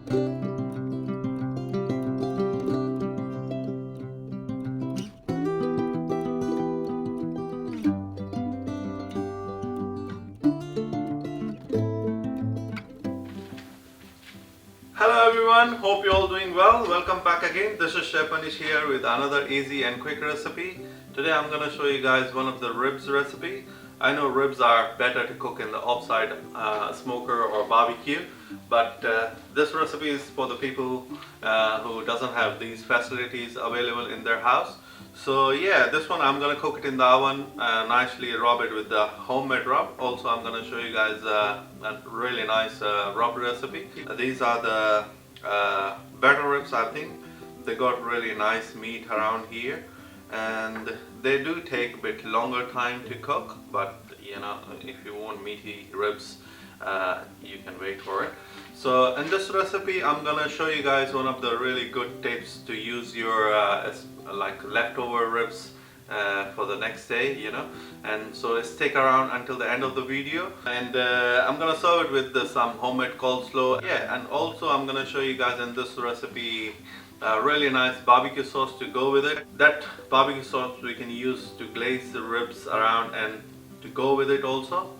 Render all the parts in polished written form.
Hello everyone, hope you're all doing well. Welcome back again. This is Chef Anish here with another easy and quick recipe. Today I'm going to show you guys one of the ribs recipe. I know ribs are better to cook in the offside smoker or barbecue, but this recipe is for the people who doesn't have these facilities available in their house. So yeah, this one I'm going to cook it in the oven, nicely rub it with the homemade rub. Also I'm going to show you guys a really nice rub recipe. These are the better ribs, I think. They got really nice meat around here, and they do take a bit longer time to cook, but you know, if you want meaty ribs, you can wait for it. So in this recipe I'm gonna show you guys one of the really good tips to use your like leftover ribs for the next day, you know, and so stick around until the end of the video, and I'm gonna serve it with some homemade coleslaw. Yeah, and also I'm gonna show you guys in this recipe really nice barbecue sauce to go with it. That barbecue sauce we can use to glaze the ribs around and to go with it also.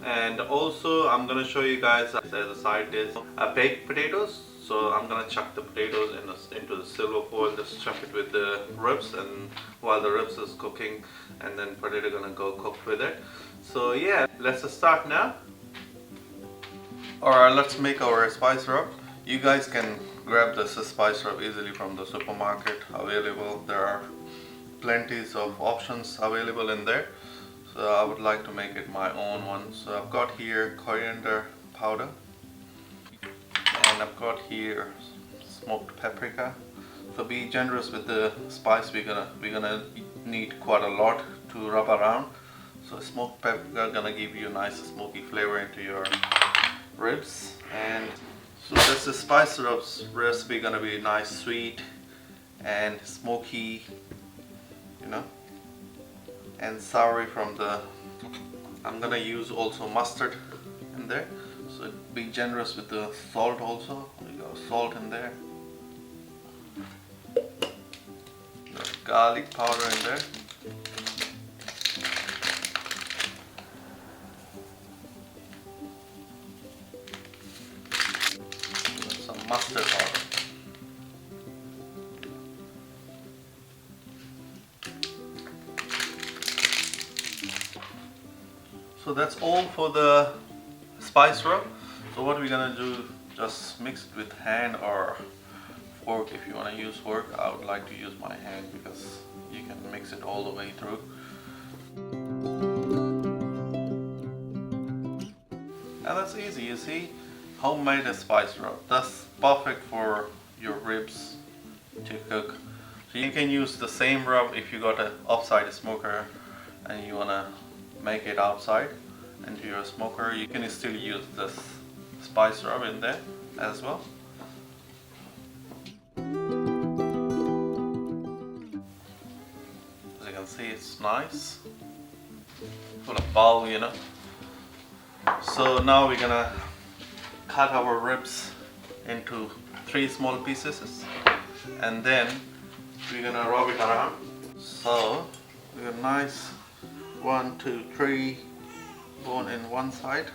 And also I'm gonna show you guys as a side dish baked potatoes. So I'm gonna chuck the potatoes into the silver foil, just chuck it with the ribs, and while the ribs is cooking, and then potato gonna go cook with it. So yeah, let's start now. Alright, let's make our spice rub. You guys can grab this spice rub easily from the supermarket available. There are plenties of options available in there. So I would like to make it my own one. So I've got here coriander powder, and I've got here smoked paprika. So be generous with the spice. We're gonna need quite a lot to rub around. So smoked paprika gonna give you a nice smoky flavor into your ribs. And so this is spice rubs recipe gonna be nice, sweet and smoky, you know, and savory from the. I'm gonna use also mustard in there. So be generous with the salt also. We got salt in there. Got garlic powder in there. Got some mustard powder. So that's all for the spice rub. So what we're gonna do, just mix it with hand or fork. If you want to use fork, I would like to use my hand because you can mix it all the way through. And that's easy, you see, homemade spice rub. That's perfect for your ribs to cook. So you can use the same rub if you got an offside smoker and you wanna make it outside into your smoker. You can still use this spice rub in there as well. As you can see, it's nice, full of bulb, you know. So now we're gonna cut our ribs into 3 small pieces, and then we're gonna rub it around. So we got nice 1, 2, 3 bone in one side.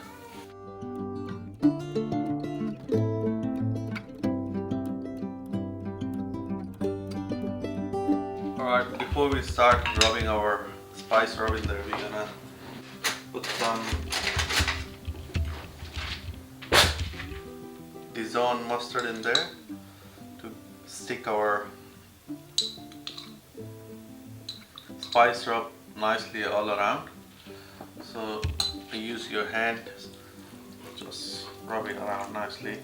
Alright, before we start rubbing our spice rub in there, we're gonna put some Dijon mustard in there to stick our spice rub nicely all around. So use your hand, just rub it around nicely.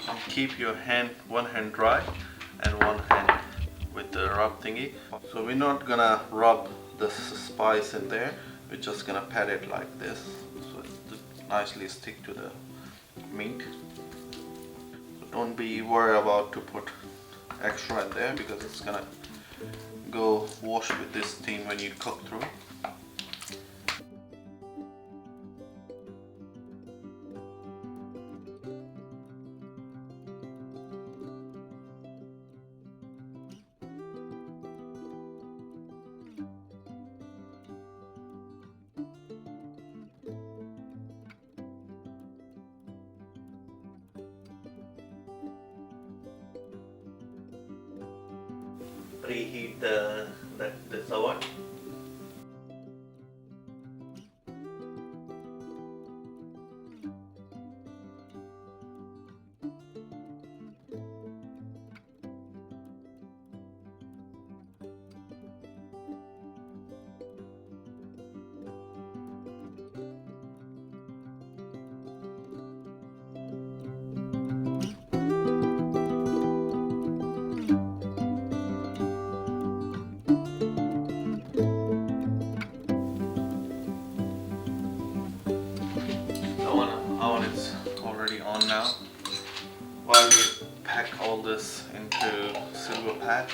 And keep your one hand dry and one hand with the rub thingy. So we're not gonna rub the spice in there, we're just gonna pat it like this so it nicely stick to the meat. So don't be worried about to put extra in there because it's gonna go wash with this steam when you cook through. Preheat this oven. Oven is already on now. While we pack all this into silver pack,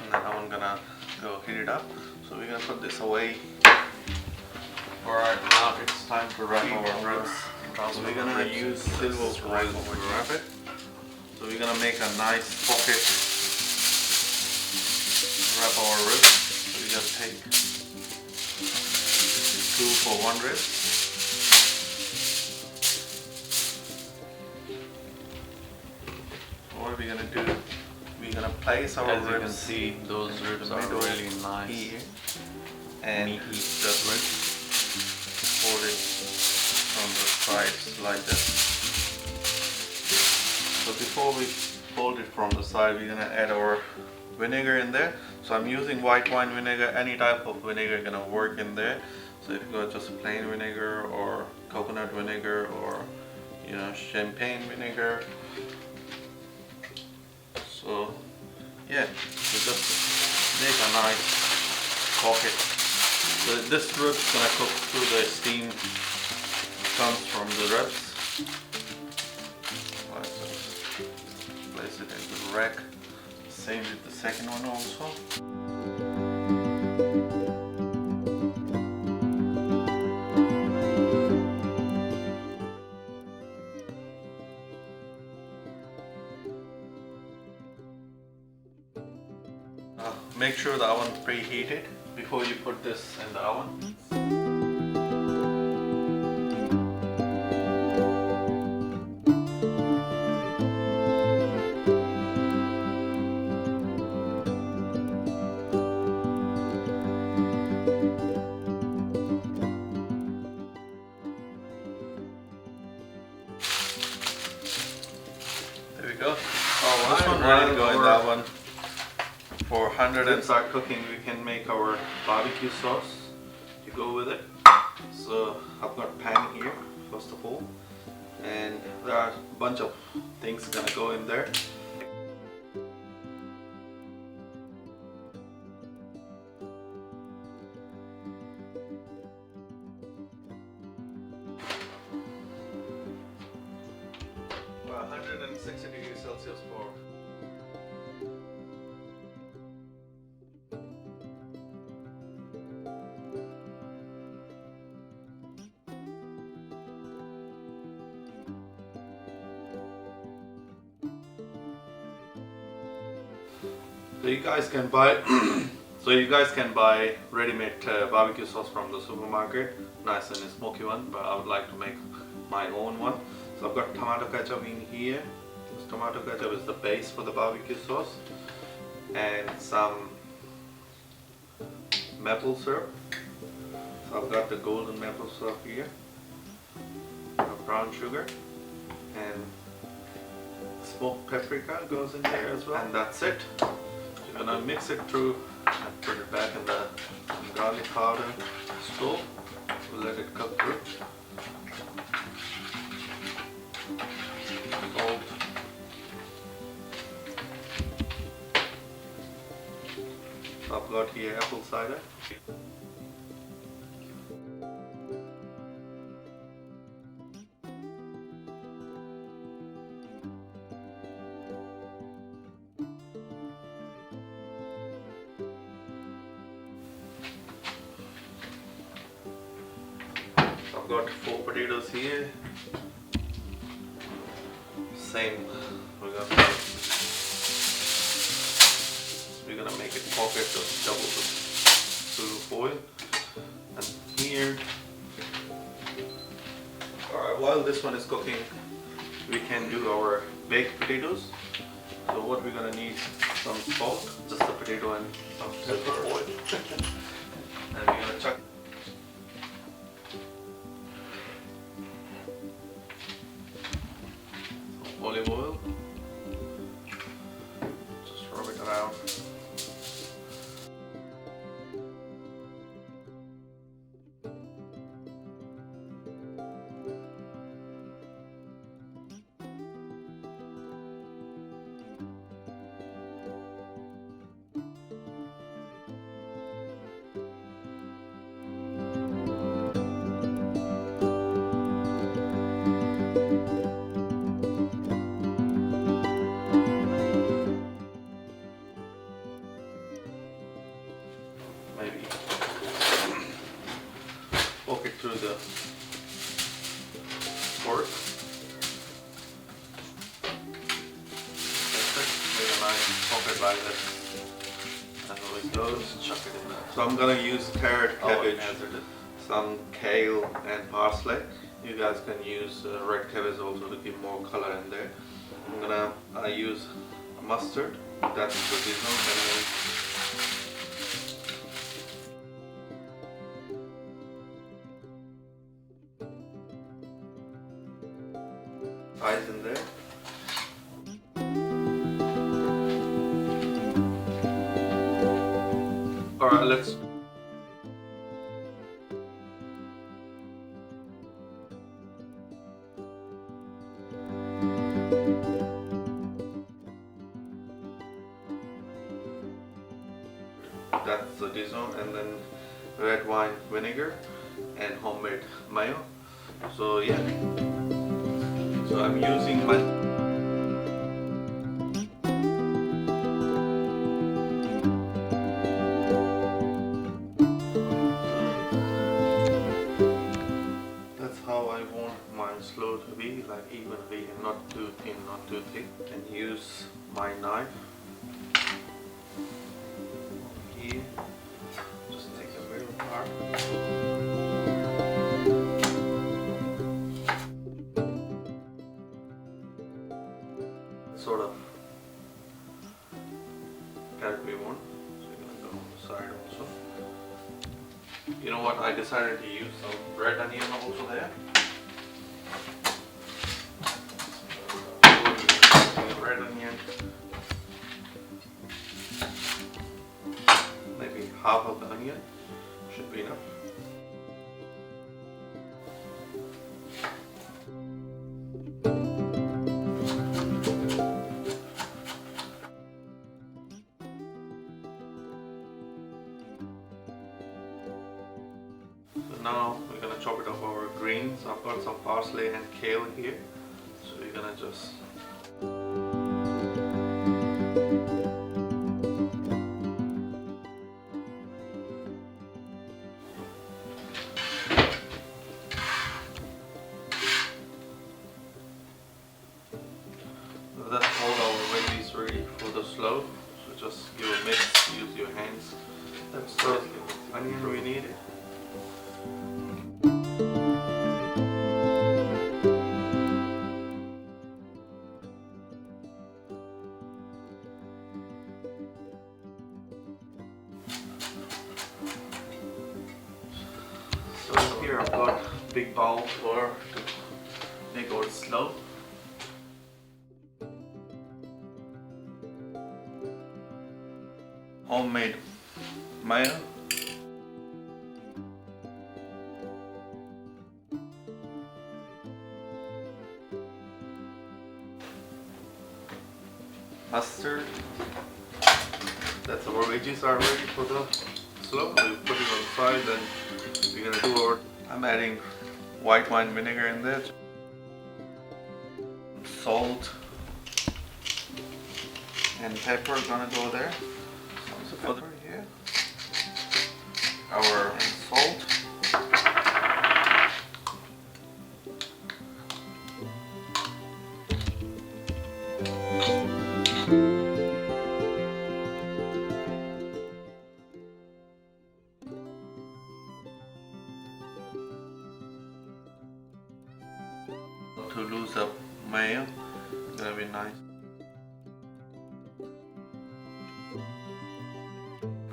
and then I'm gonna go heat it up. So we're gonna put this away. Alright, now it's time to wrap our ribs. So we're gonna use silver foil to wrap it. So we're gonna make a nice pocket to wrap our ribs. So we just take 2 for 1 rib. What are we gonna do? We're gonna place our ribs. As you can see, those ribs are really nice here, and meaty the ribs. Fold it from the sides like this. So before we fold it from the side, we're gonna add our vinegar in there. So I'm using white wine vinegar. Any type of vinegar gonna work in there. So if you got just plain vinegar or coconut vinegar or champagne vinegar. So yeah, so just make a nice pocket. So this rib's gonna cook through the steam comes from the ribs. Right, so place it into the rack. Same with the second one also. Make sure the oven preheated before you put this in the oven. There we go. Alright, this one ready to go in the oven. For 100 and start cooking, we can make our barbecue sauce to go with it. So I've got a pan here first of all, and there are a bunch of things gonna go in there. About 160 degrees Celsius for So you guys can buy ready-made barbecue sauce from the supermarket, nice and smoky one, but I would like to make my own one. So I've got tomato ketchup in here. This tomato ketchup is the base for the barbecue sauce, and some maple syrup. So I've got the golden maple syrup here, brown sugar, and smoked paprika goes in there as well, and that's it. You're gonna mix it through and put it back in the garlic powder stove. We'll let it cook through. Salt. So I've got here apple cider. I've got 4 potatoes here. Same, we're gonna make it pocket of double the foil. And here, alright, while this one is cooking, we can do our baked potatoes. So what we're gonna need, some salt, just the potato and some pepper oil. And we're gonna chuck some olive oil. Just rub it around. Maybe poke it through the fork. That's it. Make a nice pocket like this. That's how it goes. Chuck it in there. So I'm gonna use carrot, cabbage, some kale and parsley. You guys can use red cabbage also to give more color in there. I'm gonna use mustard. That's the seasonal. Eyes in there. Alright, let's that's the Dijon, and then red wine vinegar and homemade mayo. So yeah. So I'm using my that's how I want my slaw to be, like evenly and not too thin, not too thick. And use my knife here. Just take a middle part. Sort of carrot we want, so we're gonna go on the side also. You know what, I decided to use some red onion also there. Red onion, maybe half of the onion should be enough. Now we're gonna chop it up our greens. I've got some parsley and kale here, so we're gonna just that's all our veggies ready for the slaw. So just give a mix, use your hands. That's the onion we need. So here I've got a big bowl to make our slaw. Homemade mayo. Mustard. That's our veggies are ready for the slaw. We'll put it on the side, then we're gonna do our. I'm adding white wine vinegar in there, salt and pepper gonna go there. Some pepper here. Our salt.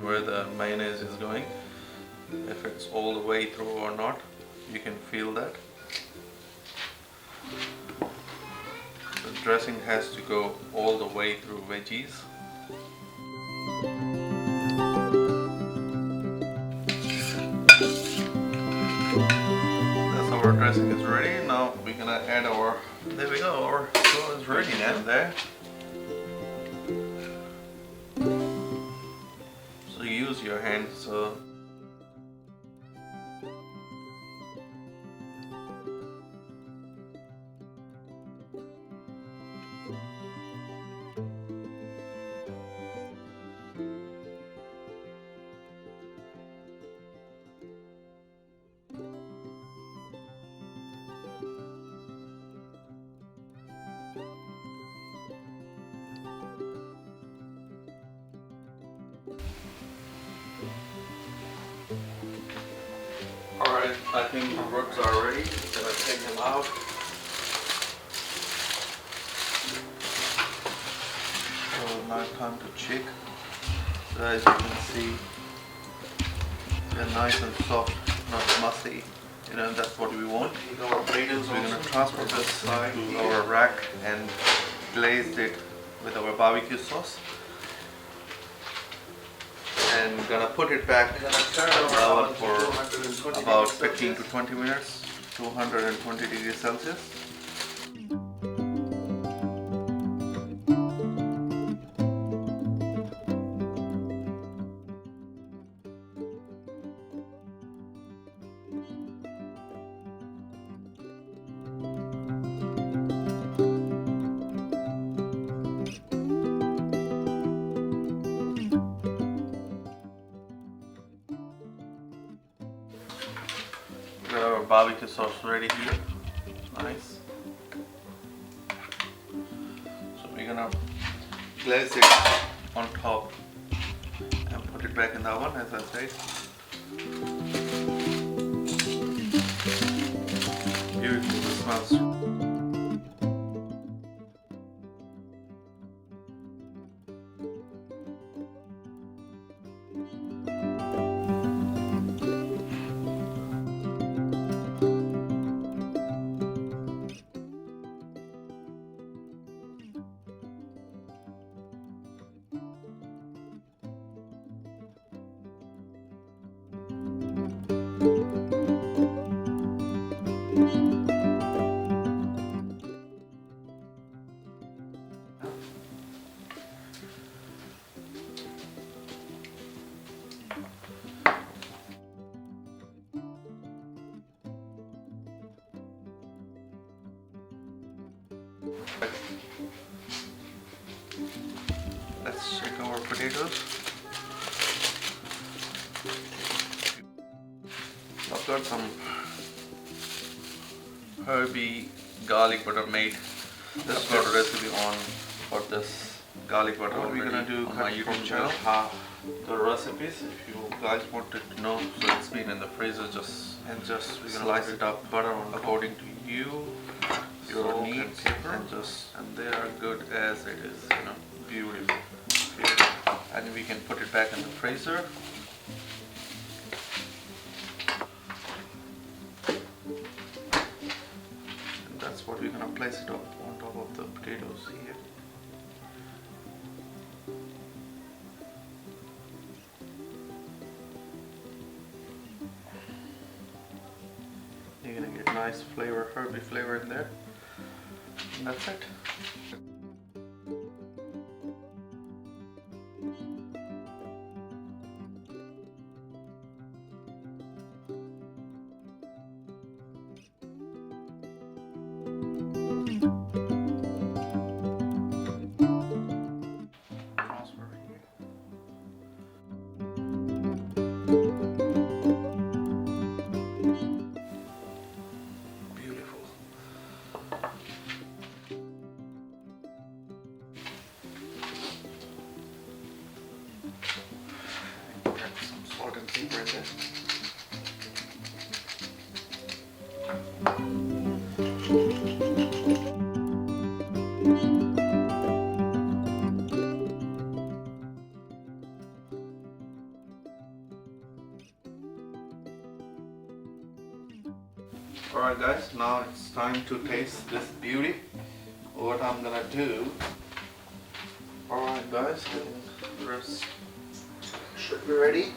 where the mayonnaise is going, if it's all the way through or not. You can feel that. The dressing has to go all the way through veggies. That's our dressing is ready. Now we're gonna add our, there we go, our slaw is ready now there. So use your hands. So alright, I think the ribs are ready. I'm gonna take them out. So now time to check. So as you can see, they're nice and soft, not mushy. You know, that's what we want. So we're gonna transfer this to our rack and glaze it with our barbecue sauce. And gonna put it back in the oven for about 15 to 20 minutes, 220 degrees Celsius. We got our barbecue sauce ready here. Nice. So we're gonna glaze it on top and put it back in the oven, as I said. Beautiful, it smells. Let's check our potatoes. I've got some herby garlic butter made. This got a recipe on for this garlic butter. What we're gonna do on my YouTube channel. The recipes, if you guys wanted to know, so it's been in the freezer. We're gonna slice it up butter on according to you, your needs, and they are good as it is. You know, beautiful. And we can put it back in the freezer. And that's what we're gonna place it up on top of the potatoes here. You're gonna get nice flavor, herby flavor in there. And that's it. Alright guys, now it's time to taste this beauty. What I'm gonna do. Alright guys, the ribs should be ready.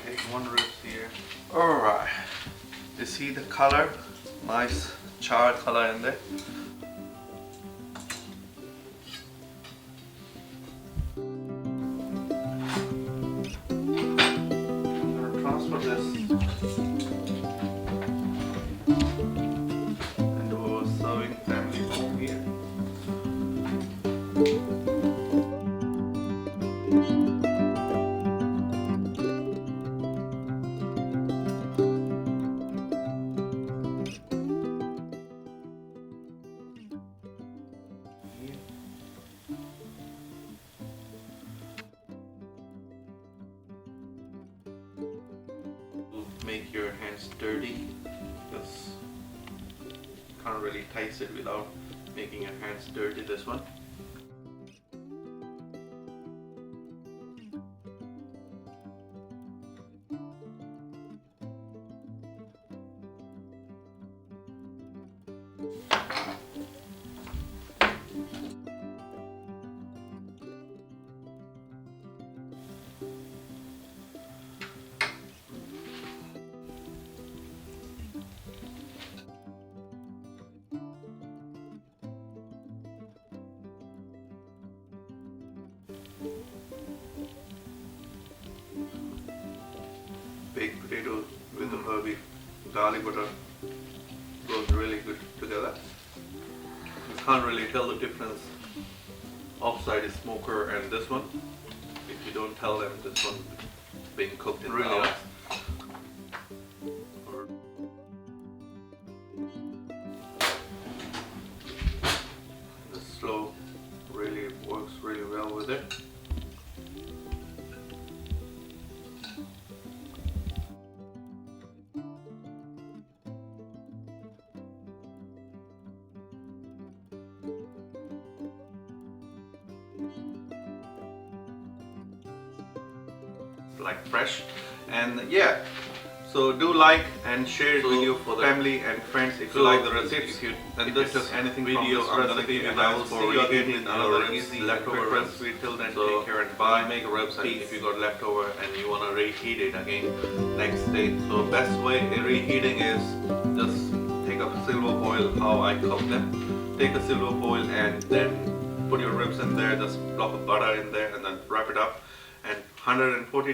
Take one rib here. Alright, you see the color? Nice charred color in there. I'm going to transfer this into our serving family bowl here. Make your hands dirty because you can't really taste it without making your hands dirty, this one. Baked potatoes with the herby garlic butter goes really good together. You can't really tell the difference. Offside is smoker and this one. If you don't tell them this one being cooked in really nice. The slaw really works really well with it. Like fresh, and yeah, so do like and share the video for family and friends if you like the recipe. And this is anything video from this recipe, and I will see you again in another easy leftover recipe. Till then, so take care and bye. Make a ribs, and if you got leftover and you want to reheat it again next day, so best way reheating is just take a silver foil. How I cook them, take a silver foil and then put your ribs in there, just block of butter in there and then wrap it up, and 140